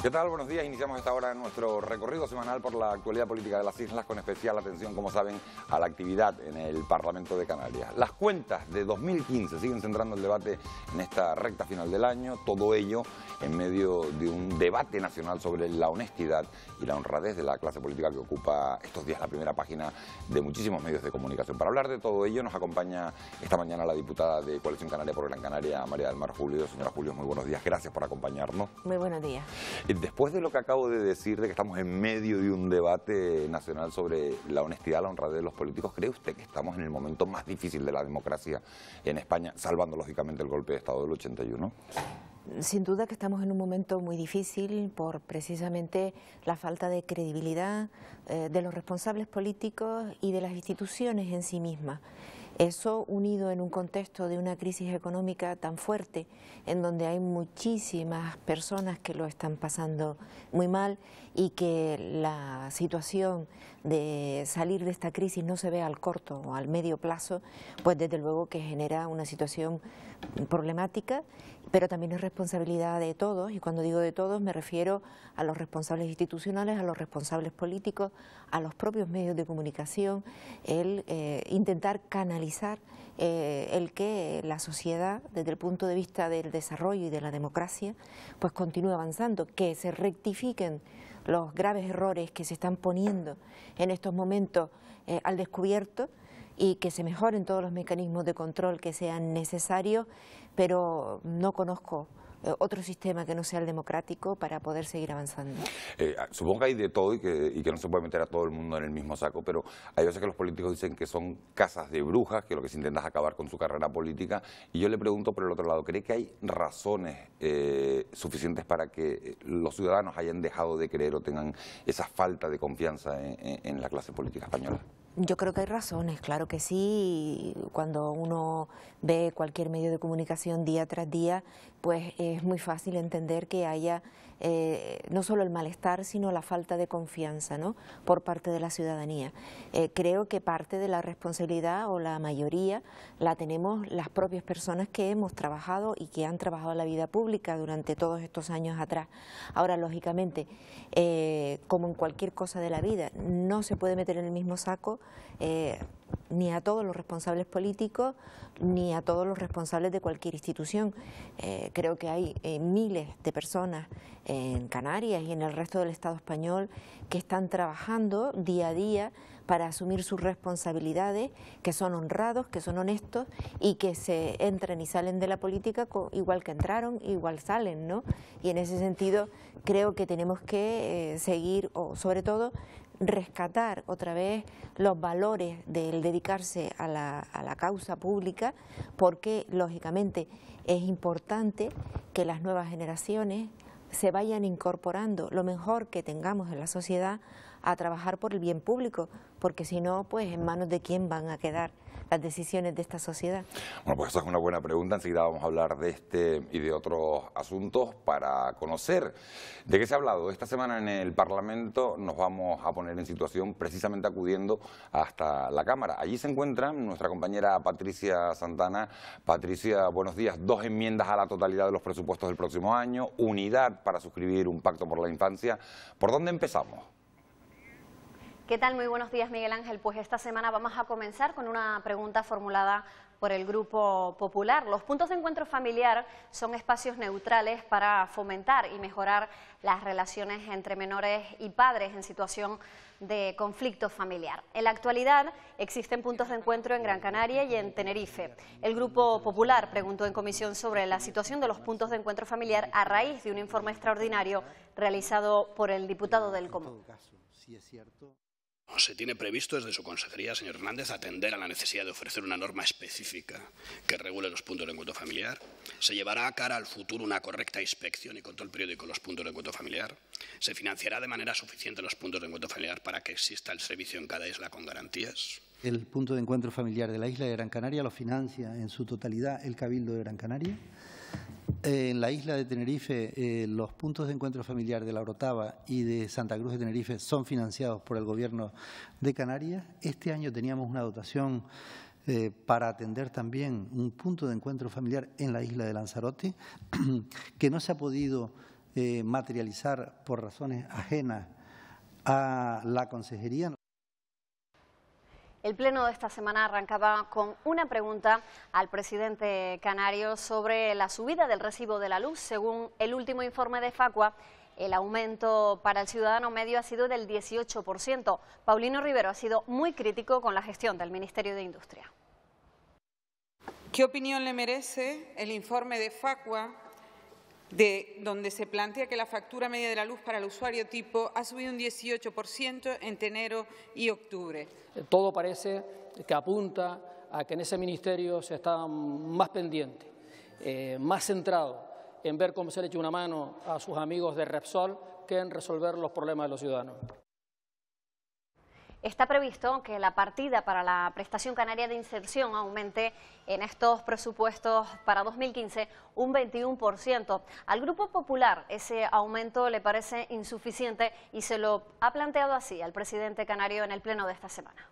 ¿Qué tal? Buenos días. Iniciamos esta hora nuestro recorrido semanal por la actualidad política de las islas, con especial atención, como saben, a la actividad en el Parlamento de Canarias. Las cuentas de 2015 siguen centrando el debate en esta recta final del año, todo ello en medio de un debate nacional sobre la honestidad y la honradez de la clase política que ocupa estos días la primera página de muchísimos medios de comunicación. Para hablar de todo ello nos acompaña esta mañana la diputada de Coalición Canaria por Gran Canaria, María del Mar Julio. Señora Julio, muy buenos días. Gracias por acompañarnos. Muy buenos días. Después de lo que acabo de decir, de que estamos en medio de un debate nacional sobre la honestidad, la honradez de los políticos, ¿cree usted que estamos en el momento más difícil de la democracia en España, salvando lógicamente el golpe de Estado del 81? Sin duda que estamos en un momento muy difícil por precisamente la falta de credibilidad de los responsables políticos y de las instituciones en sí mismas. Eso unido en un contexto de una crisis económica tan fuerte, en donde hay muchísimas personas que lo están pasando muy mal y que la situación de salir de esta crisis no se ve al corto o al medio plazo, pues desde luego que genera una situación problemática, pero también es responsabilidad de todos, y cuando digo de todos me refiero a los responsables institucionales, a los responsables políticos, a los propios medios de comunicación, el intentar canalizar el que la sociedad, desde el punto de vista del desarrollo y de la democracia, pues continúe avanzando, que se rectifiquen los graves errores que se están poniendo en estos momentos al descubierto, y que se mejoren todos los mecanismos de control que sean necesarios, pero no conozco otro sistema que no sea el democrático para poder seguir avanzando. Supongo que hay de todo y que no se puede meter a todo el mundo en el mismo saco, pero hay veces que los políticos dicen que son casas de brujas, que lo que se intenta es acabar con su carrera política, y yo le pregunto por el otro lado, ¿cree que hay razones suficientes para que los ciudadanos hayan dejado de creer o tengan esa falta de confianza en la clase política española? Yo creo que hay razones, claro que sí. Cuando uno ve cualquier medio de comunicación día tras día, pues es muy fácil entender que haya no solo el malestar, sino la falta de confianza, ¿no?, por parte de la ciudadanía. Creo que parte de la responsabilidad, o la mayoría, la tenemos las propias personas que hemos trabajado y que han trabajado en la vida pública durante todos estos años atrás. Ahora, lógicamente, como en cualquier cosa de la vida, no se puede meter en el mismo saco ni a todos los responsables políticos ni a todos los responsables de cualquier institución. Creo que hay miles de personas en Canarias y en el resto del Estado español que están trabajando día a día para asumir sus responsabilidades, que son honrados, que son honestos y que se entran y salen de la política igual que entraron, igual salen, ¿no? Y en ese sentido creo que tenemos que seguir, o sobre todo rescatar otra vez los valores del dedicarse a la causa pública, porque lógicamente es importante que las nuevas generaciones se vayan incorporando lo mejor que tengamos en la sociedad a trabajar por el bien público, porque si no, pues en manos de quién van a quedar las decisiones de esta sociedad. Bueno, pues esa es una buena pregunta. Enseguida vamos a hablar de este y de otros asuntos para conocer de qué se ha hablado. Esta semana en el Parlamento nos vamos a poner en situación precisamente acudiendo hasta la Cámara. Allí se encuentra nuestra compañera Patricia Santana. Patricia, buenos días. 2 enmiendas a la totalidad de los presupuestos del próximo año, unidad para suscribir un pacto por la infancia. ¿Por dónde empezamos? ¿Qué tal? Muy buenos días, Miguel Ángel. Pues esta semana vamos a comenzar con una pregunta formulada por el Grupo Popular. Los puntos de encuentro familiar son espacios neutrales para fomentar y mejorar las relaciones entre menores y padres en situación de conflicto familiar. En la actualidad existen puntos de encuentro en Gran Canaria y en Tenerife. El Grupo Popular preguntó en comisión sobre la situación de los puntos de encuentro familiar a raíz de un informe extraordinario realizado por el diputado del Común. Se tiene previsto desde su consejería, señor Hernández, atender a la necesidad de ofrecer una norma específica que regule los puntos de encuentro familiar. Se llevará a cara al futuro una correcta inspección y control periódico de los puntos de encuentro familiar. Se financiará de manera suficiente los puntos de encuentro familiar para que exista el servicio en cada isla con garantías. El punto de encuentro familiar de la isla de Gran Canaria lo financia en su totalidad el Cabildo de Gran Canaria. En la isla de Tenerife, los puntos de encuentro familiar de La Orotava y de Santa Cruz de Tenerife son financiados por el Gobierno de Canarias. Este año teníamos una dotación para atender también un punto de encuentro familiar en la isla de Lanzarote, que no se ha podido materializar por razones ajenas a la consejería. El pleno de esta semana arrancaba con una pregunta al presidente canario sobre la subida del recibo de la luz. Según el último informe de Facua, el aumento para el ciudadano medio ha sido del 18%. Paulino Rivero ha sido muy crítico con la gestión del Ministerio de Industria. ¿Qué opinión le merece el informe de Facua, donde se plantea que la factura media de la luz para el usuario tipo ha subido un 18% entre enero y octubre? Todo parece que apunta a que en ese ministerio se está más pendiente, más centrado en ver cómo se le echa una mano a sus amigos de Repsol que en resolver los problemas de los ciudadanos. Está previsto que la partida para la prestación canaria de inserción aumente en estos presupuestos para 2015 un 21%. Al Grupo Popular ese aumento le parece insuficiente y se lo ha planteado así al presidente canario en el pleno de esta semana.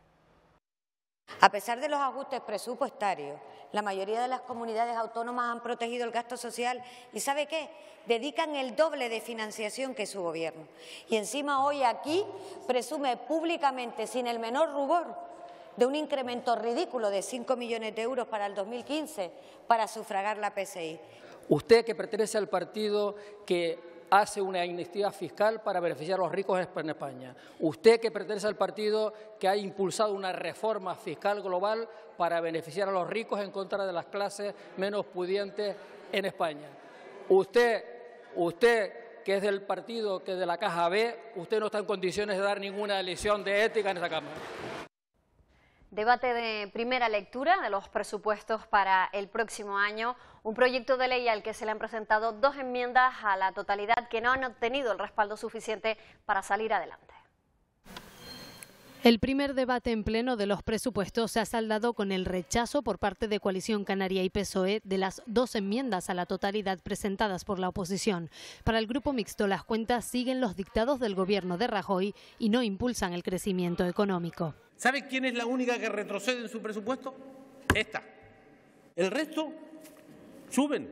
A pesar de los ajustes presupuestarios, la mayoría de las comunidades autónomas han protegido el gasto social y ¿sabe qué? Dedican el doble de financiación que su gobierno. Y encima hoy aquí presume públicamente, sin el menor rubor, de un incremento ridículo de 5 millones de euros para el 2015 para sufragar la PSI. Usted, que pertenece al partido que hace una amnistía fiscal para beneficiar a los ricos en España. Usted, que pertenece al partido que ha impulsado una reforma fiscal global para beneficiar a los ricos en contra de las clases menos pudientes en España. Usted que es del partido que es de la caja B, usted no está en condiciones de dar ninguna lección de ética en esa Cámara. Debate de primera lectura de los presupuestos para el próximo año, un proyecto de ley al que se le han presentado 2 enmiendas a la totalidad que no han obtenido el respaldo suficiente para salir adelante. El primer debate en pleno de los presupuestos se ha saldado con el rechazo por parte de Coalición Canaria y PSOE de las 2 enmiendas a la totalidad presentadas por la oposición. Para el Grupo Mixto, las cuentas siguen los dictados del gobierno de Rajoy y no impulsan el crecimiento económico. ¿Sabe quién es la única que retrocede en su presupuesto? Esta. El resto suben.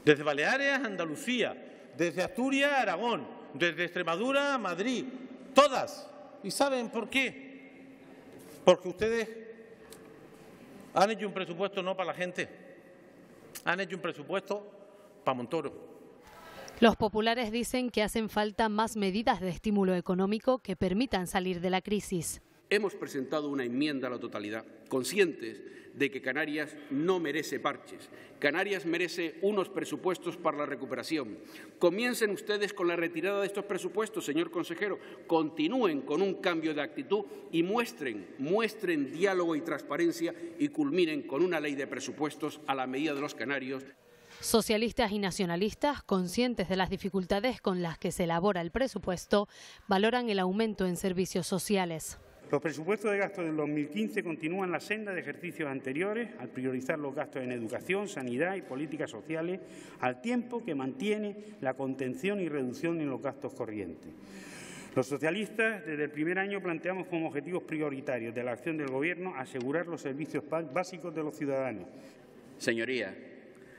Desde Baleares a Andalucía, desde Asturias a Aragón, desde Extremadura a Madrid, todas. ¿Y saben por qué? Porque ustedes han hecho un presupuesto no para la gente, han hecho un presupuesto para Montoro. Los populares dicen que hacen falta más medidas de estímulo económico que permitan salir de la crisis. Hemos presentado una enmienda a la totalidad, conscientes de que Canarias no merece parches. Canarias merece unos presupuestos para la recuperación. Comiencen ustedes con la retirada de estos presupuestos, señor consejero. Continúen con un cambio de actitud y muestren diálogo y transparencia y culminen con una ley de presupuestos a la medida de los canarios. Socialistas y nacionalistas, conscientes de las dificultades con las que se elabora el presupuesto, valoran el aumento en servicios sociales. Los presupuestos de gasto del 2015 continúan la senda de ejercicios anteriores al priorizar los gastos en educación, sanidad y políticas sociales, al tiempo que mantiene la contención y reducción en los gastos corrientes. Los socialistas, desde el primer año, planteamos como objetivos prioritarios de la acción del Gobierno asegurar los servicios básicos de los ciudadanos. Señorías,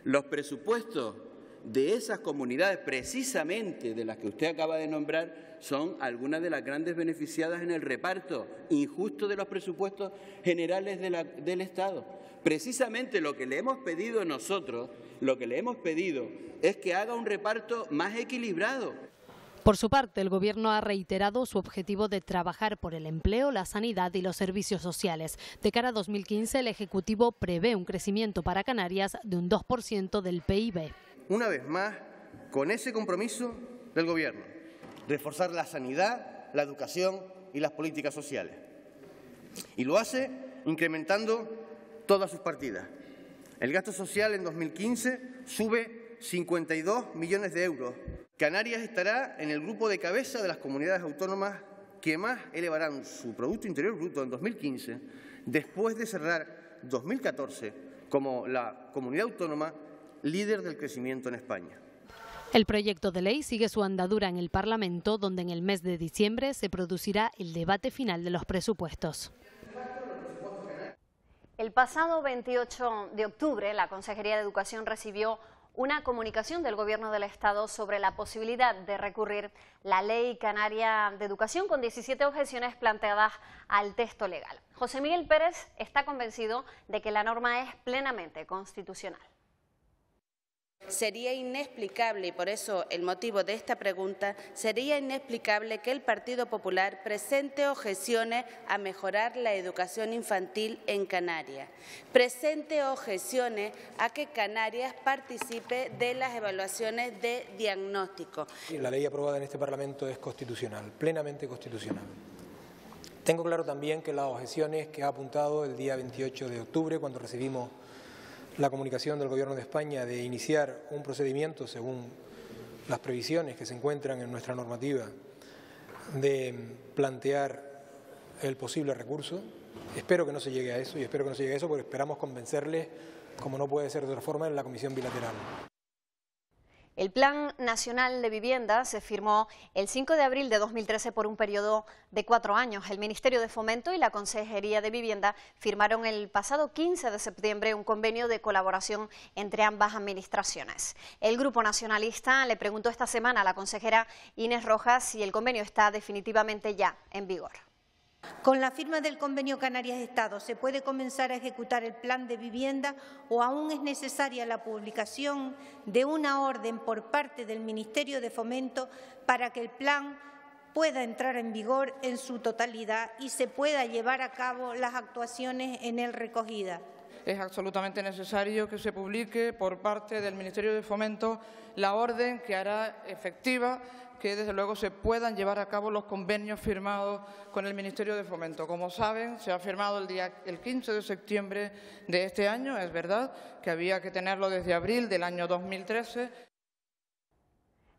los presupuestos de esas comunidades, precisamente de las que usted acaba de nombrar, son algunas de las grandes beneficiadas en el reparto injusto de los presupuestos generales del Estado. Precisamente lo que le hemos pedido nosotros, es que haga un reparto más equilibrado. Por su parte, el Gobierno ha reiterado su objetivo de trabajar por el empleo, la sanidad y los servicios sociales. De cara a 2015, el Ejecutivo prevé un crecimiento para Canarias de un 2% del PIB. Una vez más, con ese compromiso del Gobierno, reforzar la sanidad, la educación y las políticas sociales. Y lo hace incrementando todas sus partidas. El gasto social en 2015 sube 52 millones de euros. Canarias estará en el grupo de cabeza de las comunidades autónomas que más elevarán su Producto Interior Bruto en 2015, después de cerrar 2014 como la comunidad autónoma líder del crecimiento en España. El proyecto de ley sigue su andadura en el Parlamento, donde en el mes de diciembre se producirá el debate final de los presupuestos. El pasado 28 de octubre, la Consejería de Educación recibió una comunicación del Gobierno del Estado sobre la posibilidad de recurrir la Ley Canaria de Educación con 17 objeciones planteadas al texto legal. José Miguel Pérez está convencido de que la norma es plenamente constitucional. Sería inexplicable, y por eso el motivo de esta pregunta, sería inexplicable que el Partido Popular presente objeciones a mejorar la educación infantil en Canarias, presente objeciones a que Canarias participe de las evaluaciones de diagnóstico. La ley aprobada en este Parlamento es constitucional, plenamente constitucional. Tengo claro también que las objeciones que ha apuntado el día 28 de octubre, cuando recibimos la comunicación del Gobierno de España de iniciar un procedimiento según las previsiones que se encuentran en nuestra normativa de plantear el posible recurso. Espero que no se llegue a eso, porque esperamos convencerles, como no puede ser de otra forma, en la comisión bilateral. El Plan Nacional de Vivienda se firmó el 5 de abril de 2013 por un periodo de 4 años. El Ministerio de Fomento y la Consejería de Vivienda firmaron el pasado 15 de septiembre un convenio de colaboración entre ambas administraciones. El Grupo Nacionalista le preguntó esta semana a la consejera Inés Rojas si el convenio está definitivamente ya en vigor. Con la firma del Convenio Canarias-Estado, ¿se puede comenzar a ejecutar el plan de vivienda o aún es necesaria la publicación de una orden por parte del Ministerio de Fomento para que el plan pueda entrar en vigor en su totalidad y se pueda llevar a cabo las actuaciones en él recogidas? Es absolutamente necesario que se publique por parte del Ministerio de Fomento la orden que hará efectiva que desde luego se puedan llevar a cabo los convenios firmados con el Ministerio de Fomento. Como saben, se ha firmado el 15 de septiembre de este año, es verdad que había que tenerlo desde abril del año 2013.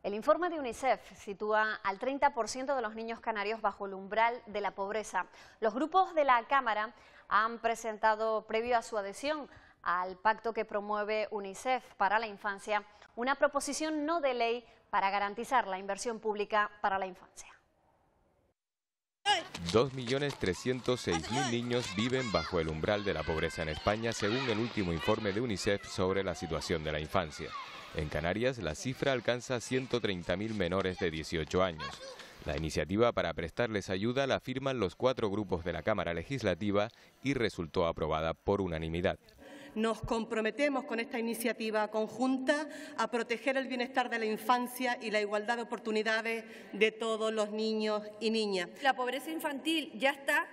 El informe de UNICEF sitúa al 30% de los niños canarios bajo el umbral de la pobreza. Los grupos de la Cámara han presentado, previo a su adhesión al pacto que promueve UNICEF para la infancia, una proposición no de ley para garantizar la inversión pública para la infancia. 2.306.000 niños viven bajo el umbral de la pobreza en España, según el último informe de UNICEF sobre la situación de la infancia. En Canarias, la cifra alcanza 130.000 menores de 18 años. La iniciativa para prestarles ayuda la firman los 4 grupos de la Cámara Legislativa y resultó aprobada por unanimidad. Nos comprometemos con esta iniciativa conjunta a proteger el bienestar de la infancia y la igualdad de oportunidades de todos los niños y niñas. La pobreza infantil ya está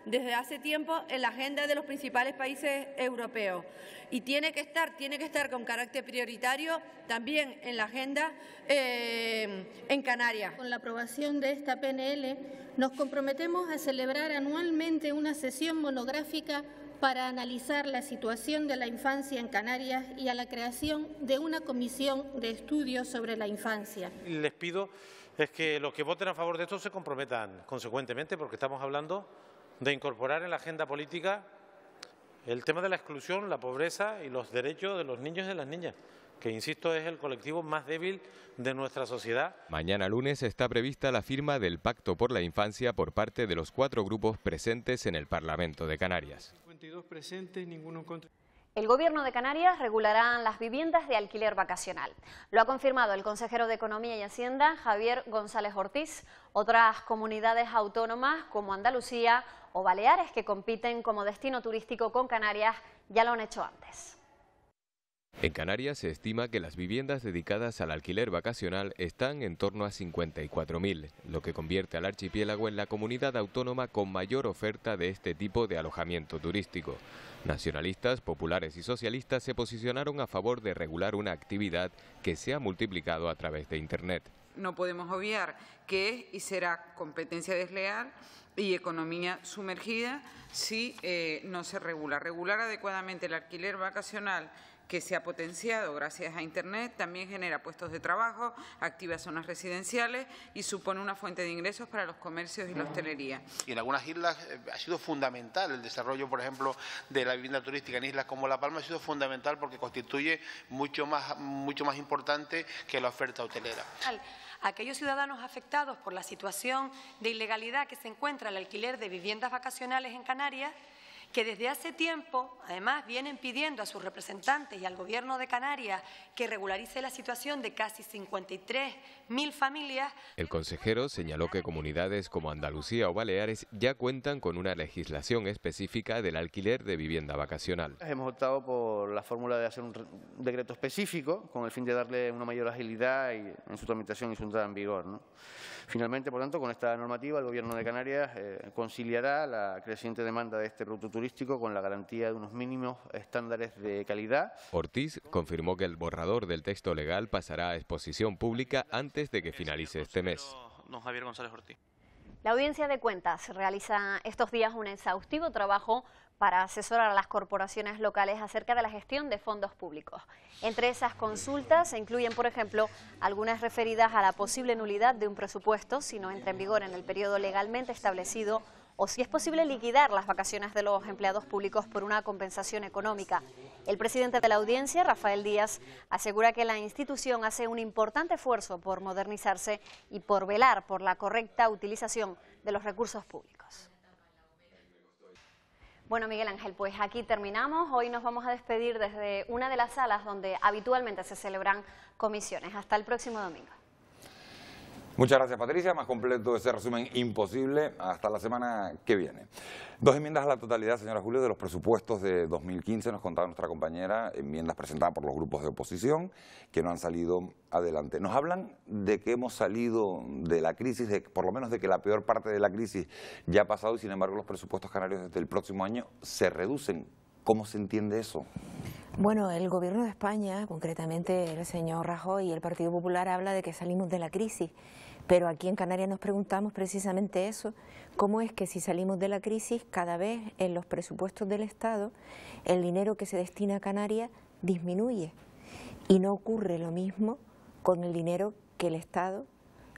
desde hace tiempo en la agenda de los principales países europeos y tiene que estar con carácter prioritario también en la agenda en Canarias. Con la aprobación de esta PNL nos comprometemos a celebrar anualmente una sesión monográfica para analizar la situación de la infancia en Canarias y a la creación de una comisión de estudios sobre la infancia. Les pido es que los que voten a favor de esto se comprometan consecuentemente, porque estamos hablando de incorporar en la agenda política el tema de la exclusión, la pobreza y los derechos de los niños y de las niñas, que, insisto, es el colectivo más débil de nuestra sociedad. Mañana lunes está prevista la firma del Pacto por la Infancia por parte de los 4 grupos presentes en el Parlamento de Canarias. 52 presentes, ninguno en contra. El Gobierno de Canarias regulará las viviendas de alquiler vacacional. Lo ha confirmado el consejero de Economía y Hacienda, Javier González Ortiz. Otras comunidades autónomas como Andalucía o Baleares, que compiten como destino turístico con Canarias, ya lo han hecho antes. En Canarias se estima que las viviendas dedicadas al alquiler vacacional están en torno a 54.000, lo que convierte al archipiélago en la comunidad autónoma con mayor oferta de este tipo de alojamiento turístico. Nacionalistas, populares y socialistas se posicionaron a favor de regular una actividad que se ha multiplicado a través de Internet. No podemos obviar que es y será competencia desleal y economía sumergida si no se regula. Regular adecuadamente el alquiler vacacional, que se ha potenciado gracias a Internet, también genera puestos de trabajo, activa zonas residenciales y supone una fuente de ingresos para los comercios y la hostelería. Y en algunas islas ha sido fundamental el desarrollo, por ejemplo, de la vivienda turística en islas como La Palma, ha sido fundamental porque constituye mucho más importante que la oferta hotelera. Aquellos ciudadanos afectados por la situación de ilegalidad que se encuentra el alquiler de viviendas vacacionales en Canarias que desde hace tiempo, además, vienen pidiendo a sus representantes y al Gobierno de Canarias que regularice la situación de casi 53.000 familias. El consejero señaló que comunidades como Andalucía o Baleares ya cuentan con una legislación específica del alquiler de vivienda vacacional. Hemos optado por la fórmula de hacer un decreto específico con el fin de darle una mayor agilidad en su tramitación y su entrada en vigor, ¿no? Finalmente, por tanto, con esta normativa el Gobierno de Canarias conciliará la creciente demanda de este producto turístico con la garantía de unos mínimos estándares de calidad. Ortiz confirmó que el borrador del texto legal pasará a exposición pública antes de que finalice este mes. Don Javier González Ortiz. La Audiencia de Cuentas realiza estos días un exhaustivo trabajo para asesorar a las corporaciones locales acerca de la gestión de fondos públicos. Entre esas consultas se incluyen, por ejemplo, algunas referidas a la posible nulidad de un presupuesto si no entra en vigor en el periodo legalmente establecido o si es posible liquidar las vacaciones de los empleados públicos por una compensación económica. El presidente de la Audiencia, Rafael Díaz, asegura que la institución hace un importante esfuerzo por modernizarse y por velar por la correcta utilización de los recursos públicos. Bueno, Miguel Ángel, pues aquí terminamos. Hoy nos vamos a despedir desde una de las salas donde habitualmente se celebran comisiones. Hasta el próximo domingo. Muchas gracias, Patricia. Más completo ese resumen imposible. Hasta la semana que viene. 2 enmiendas a la totalidad, señora Julio, de los presupuestos de 2015, nos contaba nuestra compañera, enmiendas presentadas por los grupos de oposición que no han salido adelante. Nos hablan de que hemos salido de la crisis, por lo menos de que la peor parte de la crisis ya ha pasado y sin embargo los presupuestos canarios desde el próximo año se reducen. ¿Cómo se entiende eso? Bueno, el Gobierno de España, concretamente el señor Rajoy y el Partido Popular, habla de que salimos de la crisis. Pero aquí en Canarias nos preguntamos precisamente eso, cómo es que si salimos de la crisis, cada vez en los presupuestos del Estado el dinero que se destina a Canarias disminuye y no ocurre lo mismo con el dinero que el Estado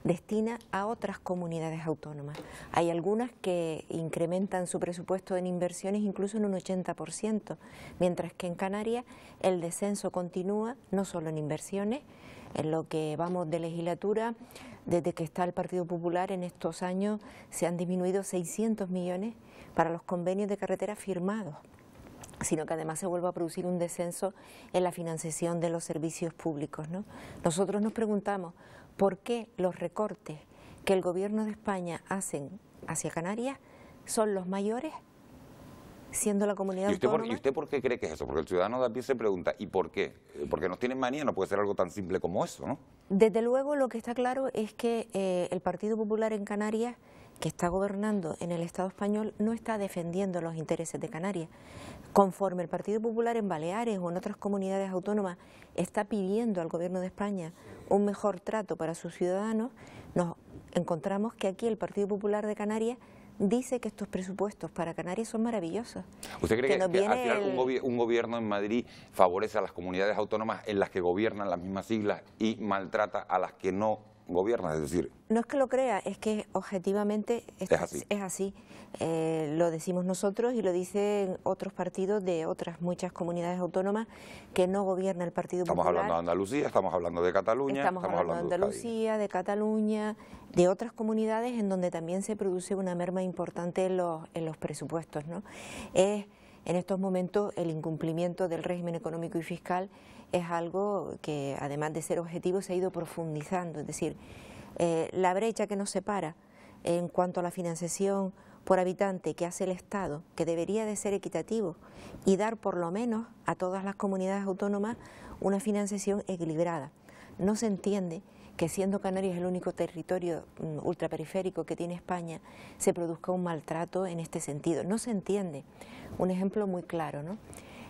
destina a otras comunidades autónomas. Hay algunas que incrementan su presupuesto en inversiones incluso en un 80%, mientras que en Canarias el descenso continúa no solo en inversiones. En lo que vamos de legislatura, desde que está el Partido Popular en estos años se han disminuido 600 millones para los convenios de carretera firmados, sino que además se vuelve a producir un descenso en la financiación de los servicios públicos, ¿no? Nosotros nos preguntamos por qué los recortes que el Gobierno de España hacen hacia Canarias son los mayores, siendo la comunidad autónoma. ¿Y usted por qué cree que es eso? Porque el ciudadano de a pie se pregunta, ¿y por qué? Porque nos tienen manía, no puede ser algo tan simple como eso, ¿no? Desde luego lo que está claro es que el Partido Popular en Canarias, que está gobernando en el Estado español, no está defendiendo los intereses de Canarias. Conforme el Partido Popular en Baleares o en otras comunidades autónomas está pidiendo al Gobierno de España un mejor trato para sus ciudadanos, nos encontramos que aquí el Partido Popular de Canarias dice que estos presupuestos para Canarias son maravillosos. ¿Usted cree que al final un gobierno en Madrid favorece a las comunidades autónomas en las que gobiernan las mismas siglas y maltrata a las que no gobiernan? Es decir, no es que lo crea, es que objetivamente es así. Lo decimos nosotros y lo dicen otros partidos de otras muchas comunidades autónomas que no gobierna el Partido Popular. Estamos hablando de Andalucía, estamos hablando de Cataluña. Estamos hablando de Andalucía, de Cataluña, de otras comunidades en donde también se produce una merma importante en los presupuestos, ¿no? En estos momentos el incumplimiento del régimen económico y fiscal es algo que, además de ser objetivo, se ha ido profundizando. Es decir, la brecha que nos separa en cuanto a la financiación por habitante que hace el Estado, que debería de ser equitativo y dar por lo menos a todas las comunidades autónomas una financiación equilibrada. No se entiende que siendo Canarias el único territorio ultraperiférico que tiene España, se produzca un maltrato en este sentido. No se entiende. Un ejemplo muy claro, ¿no?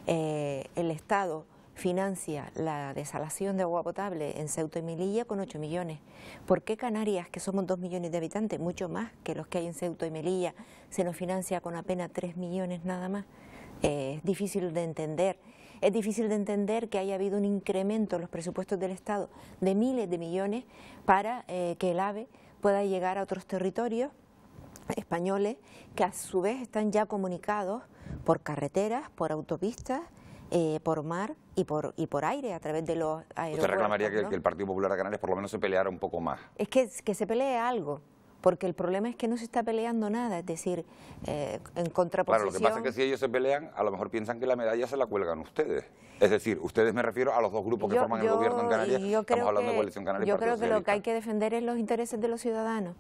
El Estado financia la desalación de agua potable en Ceuta y Melilla con 8 millones. ¿Por qué Canarias, que somos 2 millones de habitantes, mucho más que los que hay en Ceuta y Melilla, se nos financia con apenas 3 millones nada más? Es difícil de entender. Es difícil de entender que haya habido un incremento en los presupuestos del Estado de miles de millones para que el AVE pueda llegar a otros territorios españoles que a su vez están ya comunicados por carreteras, por autopistas, por mar y por aire a través de los aeropuertos. ¿Usted reclamaría ¿no? que el Partido Popular de Canarias por lo menos se peleara un poco más? Es que se pelee algo, porque el problema es que no se está peleando nada, es decir, en contraposición... Claro, lo que pasa es que si ellos se pelean, a lo mejor piensan que la medalla se la cuelgan ustedes. Es decir, ustedes, me refiero a los dos grupos que forman el gobierno en Canarias, estamos hablando de Coalición Canaria y Yo Partido creo que lo que hay Socialista. que defender es los intereses de los ciudadanos.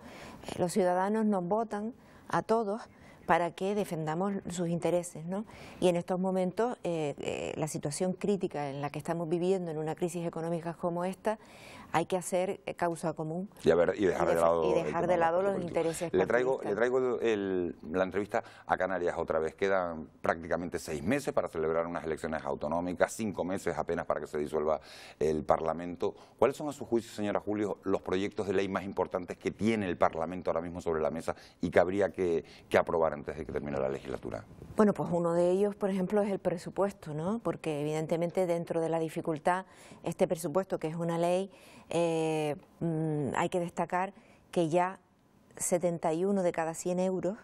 Los ciudadanos nos votan a todos para que defendamos sus intereses, ¿no? Y en estos momentos, la situación crítica en la que estamos viviendo, en una crisis económica como esta, hay que hacer causa común Y dejar de lado, los intereses Le traigo partidistas. la entrevista a Canarias otra vez. Quedan prácticamente 6 meses para celebrar unas elecciones autonómicas, 5 meses apenas para que se disuelva el Parlamento. ¿Cuáles son, a su juicio, señora Julio, los proyectos de ley más importantes que tiene el Parlamento ahora mismo sobre la mesa y que habría que aprobar antes de que termine la legislatura? Bueno, pues uno de ellos, por ejemplo, es el presupuesto, ¿no? Porque evidentemente dentro de la dificultad, este presupuesto, que es una ley, hay que destacar que ya 71 de cada 100 euros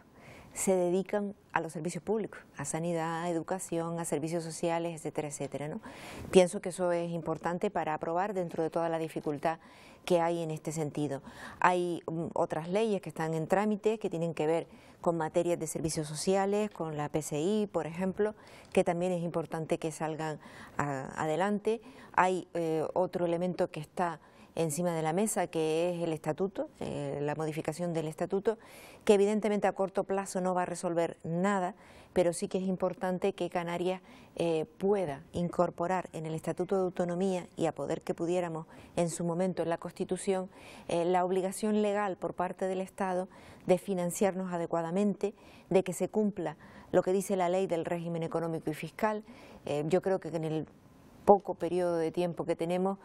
se dedican a los servicios públicos, a sanidad, a educación, a servicios sociales, etcétera, etcétera, ¿no? Pienso que eso es importante para aprobar dentro de toda la dificultad que hay en este sentido. Hay otras leyes que están en trámite que tienen que ver con materias de servicios sociales, con la PCI, por ejemplo, que también es importante que salgan adelante. Hay otro elemento que está encima de la mesa, que es el estatuto, la modificación del estatuto, que evidentemente a corto plazo no va a resolver nada, pero sí que es importante que Canarias pueda incorporar en el Estatuto de Autonomía, y a poder que pudiéramos en su momento en la Constitución, la obligación legal por parte del Estado de financiarnos adecuadamente, de que se cumpla lo que dice la ley del régimen económico y fiscal. Yo creo que en el poco periodo de tiempo que tenemos,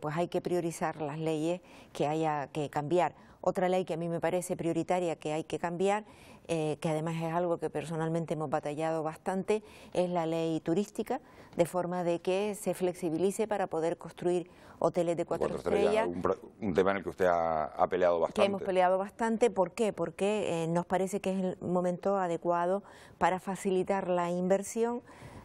pues hay que priorizar las leyes que haya que cambiar. Otra ley que a mí me parece prioritaria que hay que cambiar, que además es algo que personalmente hemos batallado bastante, es la ley turística, de forma de que se flexibilice para poder construir hoteles de 4 estrellas. Un tema en el que usted ha peleado bastante. Que hemos peleado bastante. ¿Por qué? Porque nos parece que es el momento adecuado para facilitar la inversión,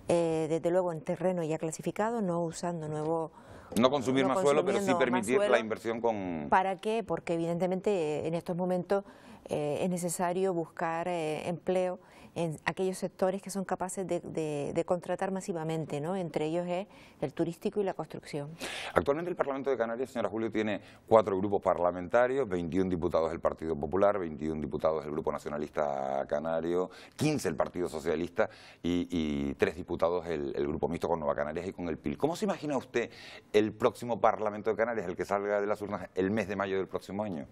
desde luego en terreno ya clasificado, no usando nuevo... No consumir más suelo, pero sí permitir la inversión con... ¿Para qué? Porque evidentemente en estos momentos es necesario buscar empleo en aquellos sectores que son capaces de contratar masivamente, ¿no? Entre ellos es el turístico y la construcción. Actualmente el Parlamento de Canarias, señora Julio, tiene 4 grupos parlamentarios, 21 diputados del Partido Popular, 21 diputados del Grupo Nacionalista Canario, 15 el Partido Socialista y 3 diputados el Grupo Mixto con Nueva Canarias y con el PIL. ¿Cómo se imagina usted el próximo Parlamento de Canarias, el que salga de las urnas el mes de mayo del próximo año?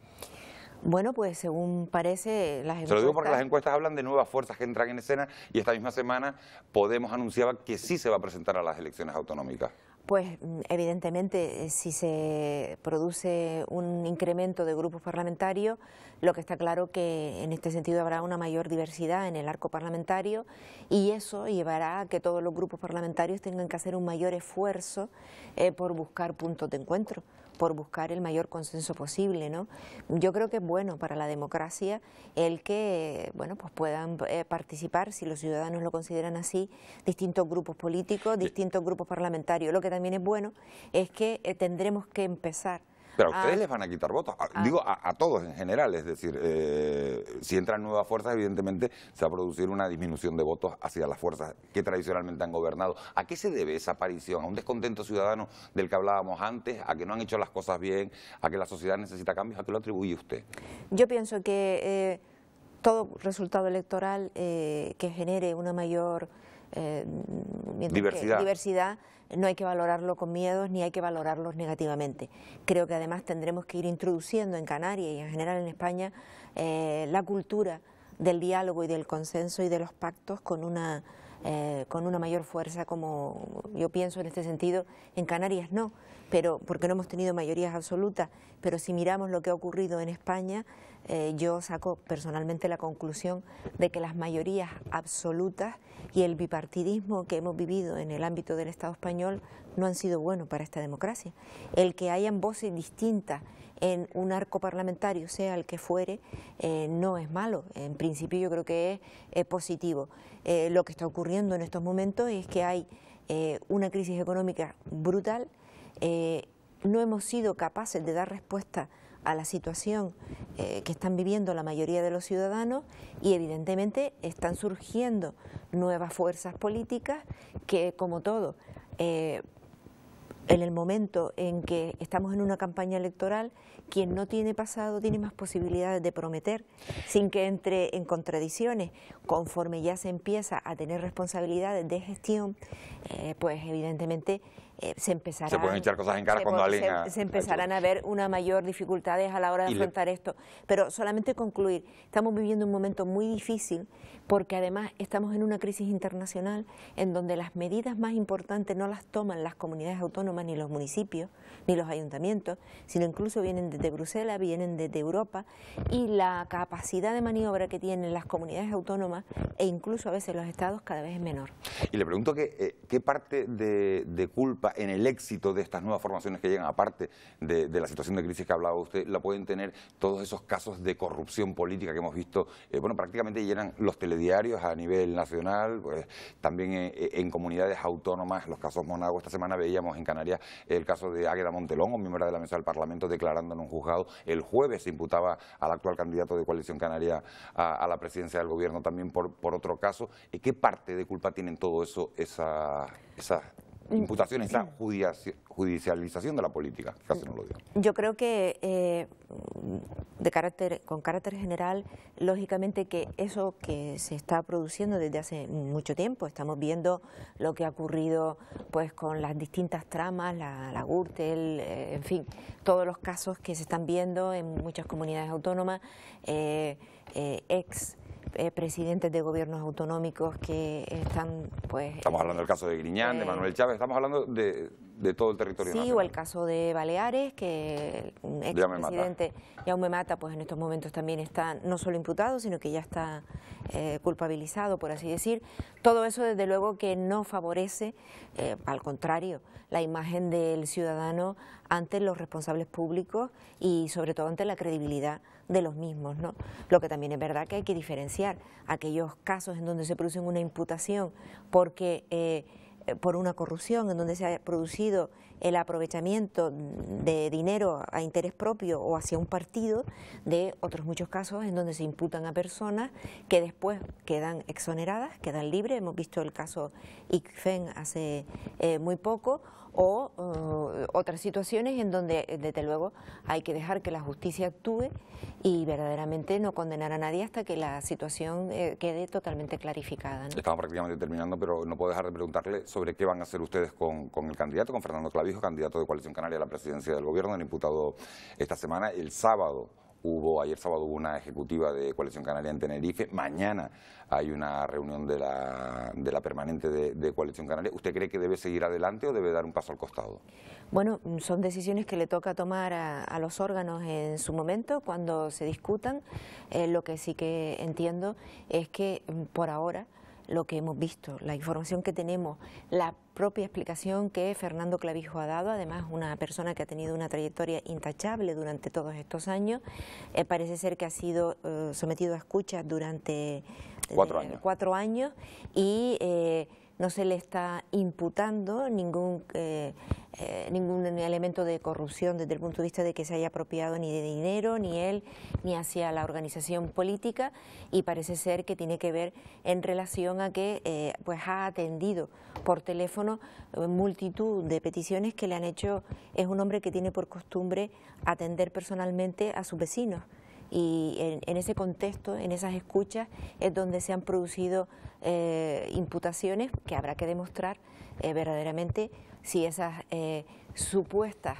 Bueno, pues según parece las encuestas... Se lo digo porque las encuestas hablan de nuevas fuerzas que entran en escena y esta misma semana Podemos anunciaba que sí se va a presentar a las elecciones autonómicas. Pues evidentemente si se produce un incremento de grupos parlamentarios, lo que está claro que en este sentido habrá una mayor diversidad en el arco parlamentario y eso llevará a que todos los grupos parlamentarios tengan que hacer un mayor esfuerzo por buscar puntos de encuentro, por buscar el mayor consenso posible, ¿no? Yo creo que es bueno para la democracia el que, bueno, pues puedan participar, si los ciudadanos lo consideran así, distintos grupos políticos, distintos grupos parlamentarios. Lo que también es bueno es que tendremos que empezar. Pero a ustedes les van a quitar votos, digo a todos en general, es decir, si entran nuevas fuerzas, evidentemente se va a producir una disminución de votos hacia las fuerzas que tradicionalmente han gobernado. ¿A qué se debe esa aparición? ¿A un descontento ciudadano del que hablábamos antes? ¿A que no han hecho las cosas bien? ¿A que la sociedad necesita cambios? ¿A qué lo atribuye usted? Yo pienso que todo resultado electoral que genere una mayor diversidad no hay que valorarlo con miedos ni hay que valorarlos negativamente. Creo que además tendremos que ir introduciendo en Canarias y en general en España la cultura del diálogo y del consenso y de los pactos con una mayor fuerza, como yo pienso en este sentido. En Canarias no, pero porque no hemos tenido mayorías absolutas, pero si miramos lo que ha ocurrido en España, yo saco personalmente la conclusión de que las mayorías absolutas y el bipartidismo que hemos vivido en el ámbito del Estado español no han sido buenos para esta democracia. El que hayan voces distintas en un arco parlamentario, sea el que fuere, no es malo. En principio yo creo que es positivo. Lo que está ocurriendo en estos momentos es que hay una crisis económica brutal. No hemos sido capaces de dar respuesta a la situación que están viviendo la mayoría de los ciudadanos y evidentemente están surgiendo nuevas fuerzas políticas que, como todo, en el momento en que estamos en una campaña electoral, quien no tiene pasado tiene más posibilidades de prometer, sin que entre en contradicciones. Conforme ya se empieza a tener responsabilidades de gestión, pues evidentemente se empezarán, se pueden echar cosas en cara cuando alguien se empezarán a ver una mayor dificultades a la hora de afrontar esto. Pero solamente concluir, estamos viviendo un momento muy difícil porque además estamos en una crisis internacional en donde las medidas más importantes no las toman las comunidades autónomas ni los municipios ni los ayuntamientos, sino incluso vienen desde Bruselas, vienen desde Europa, y la capacidad de maniobra que tienen las comunidades autónomas e incluso a veces los estados cada vez es menor. Y le pregunto qué parte de culpa en el éxito de estas nuevas formaciones que llegan, aparte de la situación de crisis que hablaba usted, la pueden tener todos esos casos de corrupción política que hemos visto, bueno, prácticamente llenan los telediarios a nivel nacional, pues también en comunidades autónomas, los casos Monago. Esta semana veíamos en Canarias el caso de Águeda Montelón, un miembro de la mesa del Parlamento, declarando en un juzgado. El jueves se imputaba al actual candidato de Coalición Canaria a la presidencia del gobierno también por otro caso. ¿Qué parte de culpa tienen todo eso, esa imputación, esa judicialización de la política? Casi no lo digo. Yo creo que con carácter general, lógicamente que eso que se está produciendo desde hace mucho tiempo, estamos viendo lo que ha ocurrido pues con las distintas tramas, la Gürtel, en fin, todos los casos que se están viendo en muchas comunidades autónomas, presidentes de gobiernos autonómicos que están, pues... Estamos hablando del caso de Griñán, de Manuel Chávez, estamos hablando de todo el territorio nacional. O el caso de Baleares, que un expresidente Jaume Mata, pues en estos momentos también está no solo imputado, sino que ya está culpabilizado, por así decir. Todo eso, desde luego, que no favorece, al contrario, la imagen del ciudadano ante los responsables públicos y, sobre todo, ante la credibilidad de los mismos, ¿no? Lo que también es verdad que hay que diferenciar aquellos casos en donde se produce una imputación porque por una corrupción, en donde se ha producido el aprovechamiento de dinero a interés propio o hacia un partido, de otros muchos casos en donde se imputan a personas que después quedan exoneradas, quedan libres. Hemos visto el caso ICFEN hace muy poco, o otras situaciones en donde, desde luego, hay que dejar que la justicia actúe y verdaderamente no condenar a nadie hasta que la situación quede totalmente clarificada, ¿no? Estamos prácticamente terminando, pero no puedo dejar de preguntarle sobre qué van a hacer ustedes con el candidato, con Fernando Clavijo, candidato de Coalición Canaria a la presidencia del gobierno, el imputado esta semana. Ayer sábado hubo una ejecutiva de Coalición Canaria en Tenerife. Mañana hay una reunión de la permanente de Coalición Canaria. ¿Usted cree que debe seguir adelante o debe dar un paso al costado? Bueno, son decisiones que le toca tomar a los órganos en su momento, cuando se discutan. Lo que sí que entiendo es que por ahora lo que hemos visto, la información que tenemos, la propia explicación que Fernando Clavijo ha dado, además una persona que ha tenido una trayectoria intachable durante todos estos años, parece ser que ha sido sometido a escuchas durante 4 años y no se le está imputando ningún elemento de corrupción desde el punto de vista de que se haya apropiado ni de dinero, ni él, ni hacia la organización política, y parece ser que tiene que ver en relación a que pues ha atendido por teléfono multitud de peticiones que le han hecho. Es un hombre que tiene por costumbre atender personalmente a sus vecinos. Y en ese contexto, en esas escuchas, es donde se han producido imputaciones que habrá que demostrar verdaderamente si esas supuestas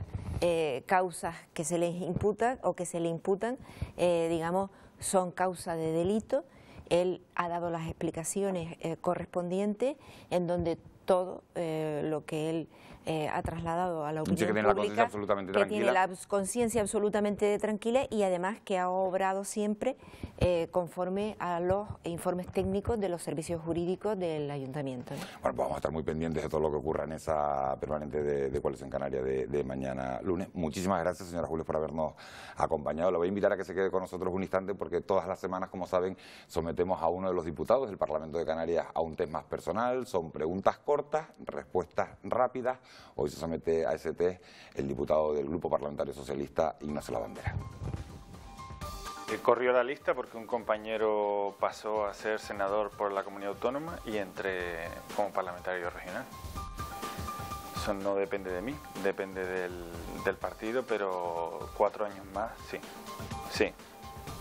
causas que se les imputan o que se le imputan, digamos, son causa de delito. Él ha dado las explicaciones correspondientes en donde todo lo que él ha trasladado a la opinión pública, que tiene la conciencia absolutamente tranquila y además que ha obrado siempre conforme a los informes técnicos de los servicios jurídicos del ayuntamiento, ¿no? Bueno, pues vamos a estar muy pendientes de todo lo que ocurra en esa permanente de Coalición Canaria de mañana lunes. Muchísimas gracias, señora Jules, por habernos acompañado. Le voy a invitar a que se quede con nosotros un instante porque todas las semanas, como saben, sometemos a uno de los diputados del Parlamento de Canarias a un test más personal. Son preguntas cortas, respuestas rápidas, Hoy se somete a ese test el diputado del Grupo Parlamentario Socialista, Ignacio Lavandera. Corrió la lista porque un compañero pasó a ser senador por la comunidad autónoma y entré como parlamentario regional. Eso no depende de mí, depende del partido, pero 4 años más, sí. Sí,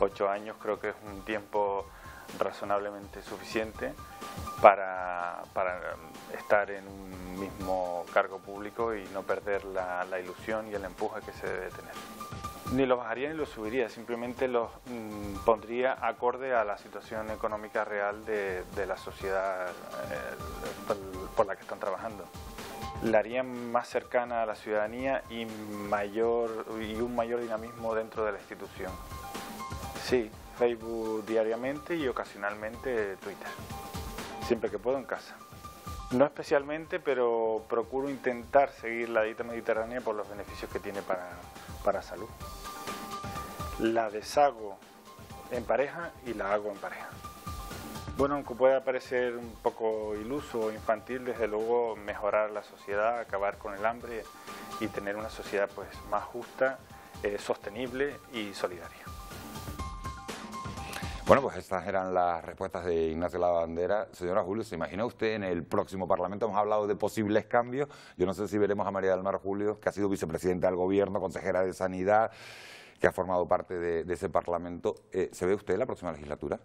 8 años creo que es un tiempo razonablemente suficiente para estar en un mismo cargo público y no perder la ilusión y el empuje que se debe tener. Ni lo bajaría ni lo subiría, simplemente los pondría acorde a la situación económica real de la sociedad por la que están trabajando. La haría más cercana a la ciudadanía y un mayor dinamismo dentro de la institución. Sí, Facebook diariamente y ocasionalmente Twitter, siempre que puedo en casa. No especialmente, pero procuro intentar seguir la dieta mediterránea por los beneficios que tiene para salud. La deshago en pareja y la hago en pareja. Bueno, aunque pueda parecer un poco iluso o infantil, desde luego mejorar la sociedad, acabar con el hambre y tener una sociedad pues más justa, sostenible y solidaria. Bueno, pues estas eran las respuestas de Ignacio Lavandera. Señora Julio, ¿se imagina usted en el próximo Parlamento? Hemos hablado de posibles cambios. Yo no sé si veremos a María del Mar Julio, que ha sido vicepresidenta del Gobierno, consejera de Sanidad, que ha formado parte de ese Parlamento. ¿Se ve usted en la próxima legislatura?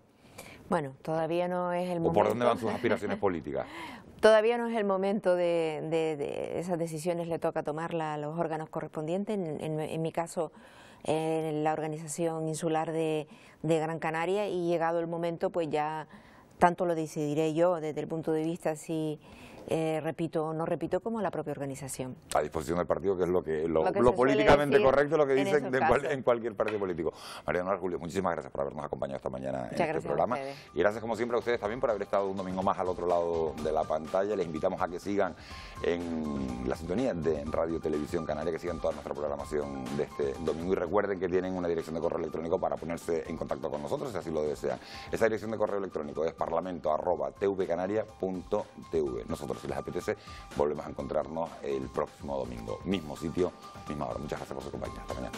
Bueno, todavía no es el momento. ¿O por dónde van sus aspiraciones políticas? Todavía no es el momento de esas decisiones, le toca tomarlas a los órganos correspondientes. En mi caso, en la Organización Insular de Gran Canaria, y llegado el momento, pues ya tanto lo decidiré yo desde el punto de vista si repito o no repito, como la propia organización. A disposición del partido, que es lo políticamente correcto, lo que dicen en cualquier partido político. María del Mar Julio, muchísimas gracias por habernos acompañado esta mañana en este programa. Y gracias como siempre a ustedes también por haber estado un domingo más al otro lado de la pantalla. Les invitamos a que sigan en la sintonía de Radio Televisión Canaria, que sigan toda nuestra programación de este domingo, y recuerden que tienen una dirección de correo electrónico para ponerse en contacto con nosotros si así lo desean. Esa dirección de correo electrónico es parlamento@tvcanaria.tv. Nosotros, si les apetece, volvemos a encontrarnos el próximo domingo. Mismo sitio, misma hora. Muchas gracias por su compañía. Hasta mañana.